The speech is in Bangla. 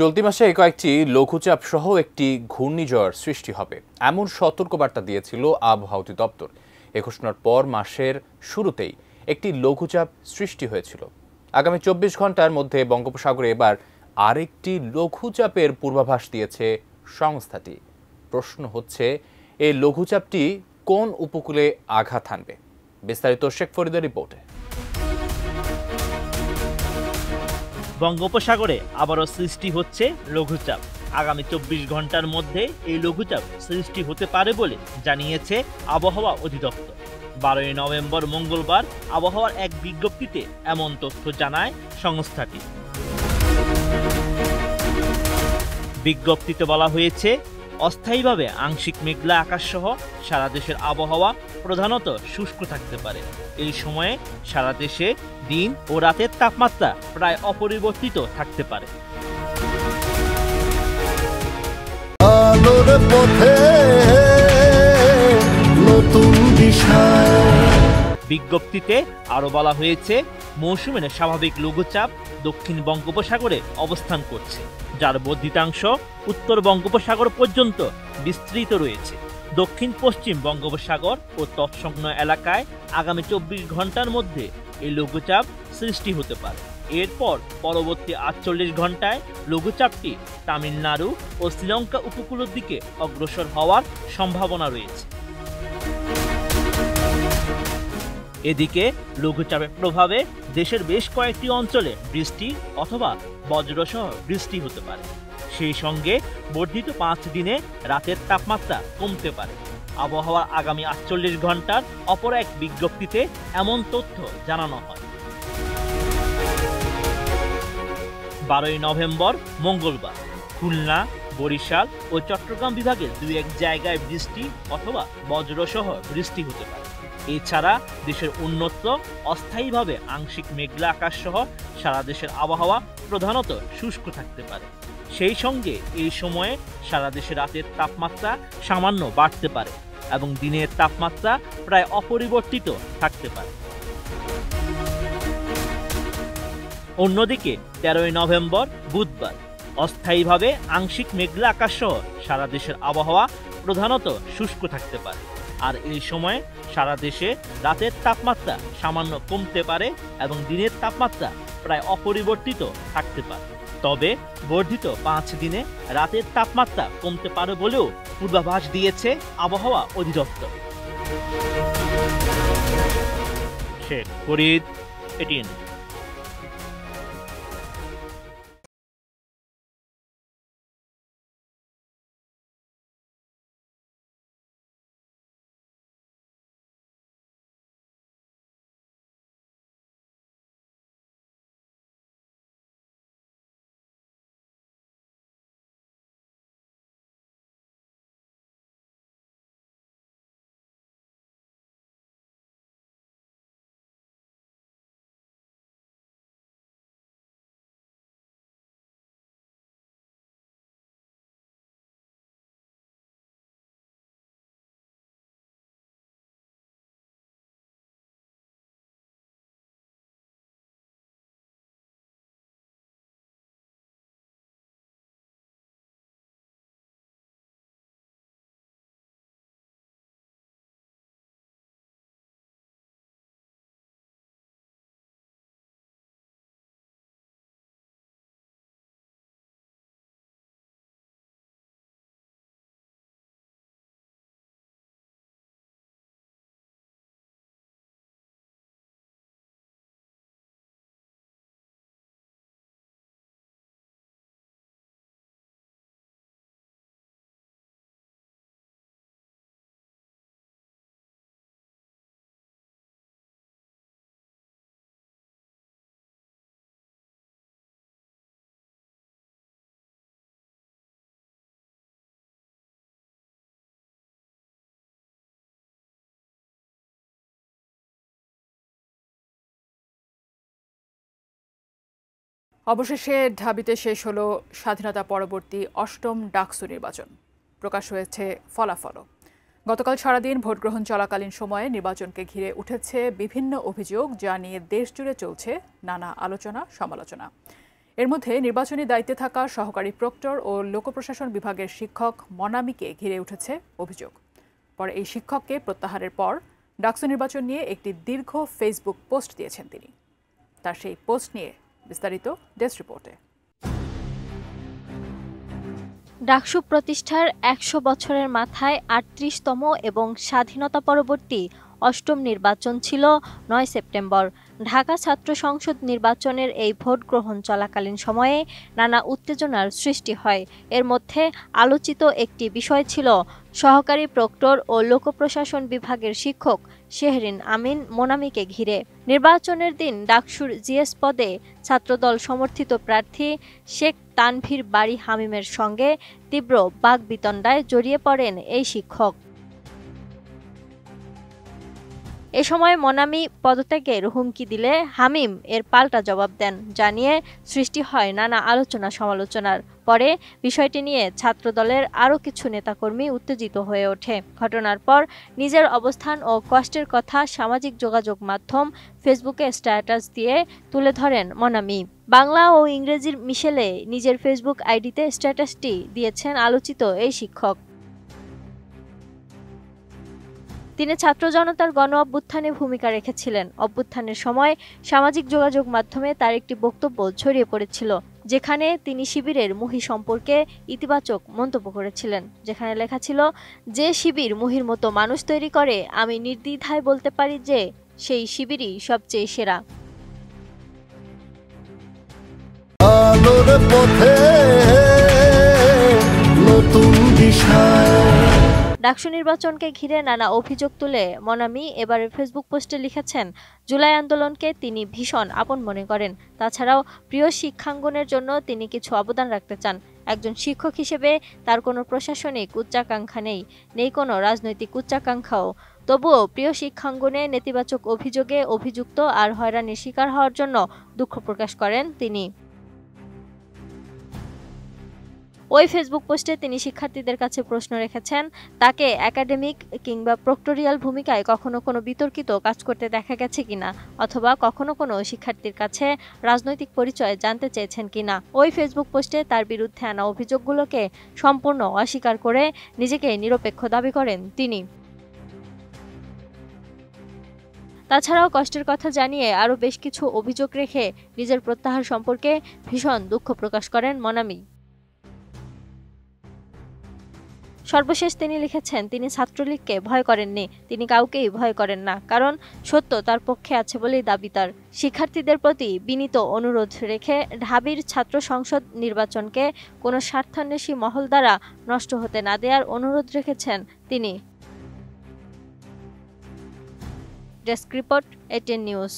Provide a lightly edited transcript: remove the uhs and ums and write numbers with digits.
চলতি মাসে কয়েকটি লঘুচাপ সহ একটি ঘূর্ণিঝড় সৃষ্টি হবে এমন সতর্কবার্তা দিয়েছিল আবহাওয়া অধিদপ্তর। এ ঘোষণার পর মাসের শুরুতেই একটি লঘুচাপ সৃষ্টি হয়েছিল। আগামী ২৪ ঘন্টার মধ্যে বঙ্গোপসাগরে এবার আরেকটি লঘুচাপের পূর্বাভাস দিয়েছে সংস্থাটি। প্রশ্ন হচ্ছে, এই লঘুচাপটি কোন উপকূলে আঘাত হানবে? বিস্তারিত শেখ ফরিদের রিপোর্টে। বঙ্গোপসাগরে আবারও সৃষ্টি হচ্ছে লঘুচাপ। আগামী ২৪ ঘন্টার মধ্যে এই লঘুচাপ সৃষ্টি হতে পারে বলে জানিয়েছে আবহাওয়া অধিদপ্তর। ১২ নভেম্বর মঙ্গলবার আবহাওয়ার এক বিজ্ঞপ্তিতে এমন তথ্য জানায় সংস্থাটি। বিজ্ঞপ্তিতে বলা হয়েছে, অস্থায়ীভাবে আংশিক মেঘলা আকাশ সহ সারা দেশের আবহাওয়া প্রধানত শুষ্ক থাকতে পারে। এই সময়ে সারা দেশে দিন ও রাতের তাপমাত্রা প্রায় অপরিবর্তিত থাকতে পারে। বিজ্ঞপ্তিতে আরো বলা হয়েছে, মৌসুমের স্বাভাবিক লঘুচাপ দক্ষিণ বঙ্গোপসাগরে অবস্থান করছে, যার বর্ধিতাংশ উত্তর বঙ্গোপসাগর পর্যন্ত বিস্তৃত রয়েছে। দক্ষিণ পশ্চিম বঙ্গোপসাগর ও তৎসংলগ্ন এলাকায় আগামী ২৪ ঘন্টার মধ্যে এই লঘুচাপ সৃষ্টি হতে পারে। এরপর পরবর্তী ৪৮ ঘন্টায় লঘুচাপটি তামিলনাড়ু ও শ্রীলঙ্কা উপকূলের দিকে অগ্রসর হওয়ার সম্ভাবনা রয়েছে। এদিকে লঘুচাপের প্রভাবে দেশের বেশ কয়েকটি অঞ্চলে বৃষ্টি অথবা বজ্রসহ বৃষ্টি হতে পারে। সেই সঙ্গে বর্ধিত ৫ দিনে রাতের তাপমাত্রা কমতে পারে। আবহাওয়ার আগামী ৪৮ ঘন্টার অপর এক বিজ্ঞপ্তিতে এমন তথ্য জানানো হয়। ১২ নভেম্বর মঙ্গলবার খুলনা, বরিশাল ও চট্টগ্রাম বিভাগের ২-১ জায়গায় বৃষ্টি অথবা বজ্রসহ বৃষ্টি হতে পারে। এছাড়া দেশের অন্যত্র অস্থায়ীভাবে আংশিক মেঘলা আকাশ সহ সারা দেশের আবহাওয়া প্রধানত শুষ্ক থাকতে পারে। সেই সঙ্গে এই সময়ে সারা দেশে রাতের তাপমাত্রা সামান্য বাড়তে পারে এবং দিনের তাপমাত্রা প্রায় অপরিবর্তিত থাকতে পারে। অন্যদিকে ১৩ নভেম্বর বুধবার অস্থায়ীভাবে আংশিক মেঘলা আকাশ সহ সারা দেশের আবহাওয়া প্রধানত শুষ্ক থাকতে পারে। আর এই সময়ে সারা দেশে রাতের তাপমাত্রা সামান্য কমতে পারে এবং দিনের তাপমাত্রা প্রায় অপরিবর্তিত থাকতে পারে। তবে বর্ধিত ৫ দিনে রাতের তাপমাত্রা কমতে পারে বলেও পূর্বাভাস দিয়েছে আবহাওয়া অধিদপ্তর। শেখ ফরিদ, এটিএন। অবশেষে ঢাবিতে শেষ হলো স্বাধীনতা পরবর্তী ৮ম ডাকসু নির্বাচন। প্রকাশ হয়েছে ফলাফলও। গতকাল সারাদিন ভোট গ্রহণ চলাকালীন সময়ে নির্বাচনকে ঘিরে উঠেছে বিভিন্ন অভিযোগ, যা নিয়ে দেশ জুড়ে চলছে নানা আলোচনা সমালোচনা। এর মধ্যে নির্বাচনী দায়িত্বে থাকা সহকারী প্রক্টর ও লোকপ্রশাসন বিভাগের শিক্ষক মনামিকে ঘিরে উঠেছে অভিযোগ। পরে এই শিক্ষককে প্রত্যাহারের পর ডাকসু নির্বাচন নিয়ে একটি দীর্ঘ ফেসবুক পোস্ট দিয়েছেন তিনি। তার সেই পোস্ট নিয়ে বিস্তারিত ডেস্ক রিপোর্টে। ডাকসু প্রতিষ্ঠার ১০০ বছরের মাথায় ৩৮তম এবং স্বাধীনতা পরবর্তী অষ্টম নির্বাচন ছিল ৯ সেপ্টেম্বর। ঢাকা ছাত্র সংসদ নির্বাচনের এই ভোট গ্রহণ চলাকালীন সময়ে নানা উত্তেজনার সৃষ্টি হয়। এর মধ্যে আলোচিত একটি বিষয় ছিল সহকারী প্রক্টর ও লোকপ্রশাসন বিভাগের শিক্ষক শেহরিন আমিন মোনামিকে ঘিরে। নির্বাচনের দিন ডাকসুর জিএস পদে ছাত্রদল সমর্থিত প্রার্থী শেখ তানভীর বাড়ি হামিমের সঙ্গে তীব্র বাকবিতণ্ডায় জড়িয়ে পড়েন এই শিক্ষক। এ সময় মোনামি পদত্যাগের হুমকি দিলে হামিম এর পাল্টা জবাব দেন, জানিয়ে সৃষ্টি হয় নানা আলোচনা সমালোচনার। পরে বিষয়টি নিয়ে ছাত্রদলের আরও কিছু নেতাকর্মী উত্তেজিত হয়ে ওঠে। ঘটনার পর নিজের অবস্থান ও কষ্টের কথা সামাজিক যোগাযোগ মাধ্যম ফেসবুকে স্ট্যাটাস দিয়ে তুলে ধরেন মোনামি। বাংলা ও ইংরেজির মিশেলে নিজের ফেসবুক আইডিতে স্ট্যাটাসটি দিয়েছেন আলোচিত এই শিক্ষক। তিনি ছাত্র জনতার গণ অভ্যুত্থানে ভূমিকা রেখেছিলেন। অভ্যুত্থানের সময় সামাজিক যোগাযোগ মাধ্যমে তার একটি বক্তব্য ছড়িয়ে পড়েছিল, যেখানে তিনি শিবিরের মুহি সম্পর্কে ইতিবাচক মন্তব্য করেছিলেন। যেখানে লেখা ছিল, যে শিবির মুহির মতো মানুষ তৈরি করে, আমি নির্দ্বিধায় বলতে পারি যে সেই শিবিরই সবচেয়ে সেরা। ডাকসু নির্বাচনকে ঘিরে নানা অভিযোগ তুলে মোনামি এবারে ফেসবুক পোস্টে লিখেছেন, জুলাই আন্দোলনকে তিনি ভীষণ আপন মনে করেন। তাছাড়াও প্রিয় শিক্ষাঙ্গনের জন্য তিনি কিছু অবদান রাখতে চান। একজন শিক্ষক হিসেবে তার কোনো প্রশাসনিক উচ্চাকাঙ্ক্ষা নেই কোনো রাজনৈতিক উচ্চাকাঙ্ক্ষাও। তবুও প্রিয় শিক্ষাঙ্গনে নেতিবাচক অভিযোগে অভিযুক্ত আর হয়রানির শিকার হওয়ার জন্য দুঃখ প্রকাশ করেন তিনি। ওই ফেসবুক পোস্টে তিনি শিক্ষার্থীদের কাছে প্রশ্ন রেখেছেন, তাকে একাডেমিক কিংবা প্রক্টোরিয়াল ভূমিকায় কখনো কোনো বিতর্কিত কাজ করতে দেখা গেছে কিনা, অথবা কখনো কোনো শিক্ষার্থীর কাছে রাজনৈতিক পরিচয় জানতে চেয়েছেন কিনা। ওই ফেসবুক পোস্টে তার বিরুদ্ধে আনা অভিযোগগুলোকে সম্পূর্ণ অস্বীকার করে নিজেকে নিরপেক্ষ দাবি করেন তিনি। তাছাড়াও কষ্টের কথা জানিয়ে আরও বেশ কিছু অভিযোগ রেখে নিজের প্রত্যাহার সম্পর্কে ভীষণ দুঃখ প্রকাশ করেন মোনামি। সর্বশেষ তিনি লিখেছেন, তিনি ছাত্রলীগকে ভয় করেননি, তিনি কাউকেই ভয় করেন না, কারণ সত্য তার পক্ষে আছে বলেই দাবি তার। শিক্ষার্থীদের প্রতি বিনীত অনুরোধ রেখে ঢাবির ছাত্র সংসদ নির্বাচনকে কোনো স্বার্থান্বেষী মহল দ্বারা নষ্ট হতে না দেওয়ার অনুরোধ রেখেছেন তিনি। Desk report, ATN news.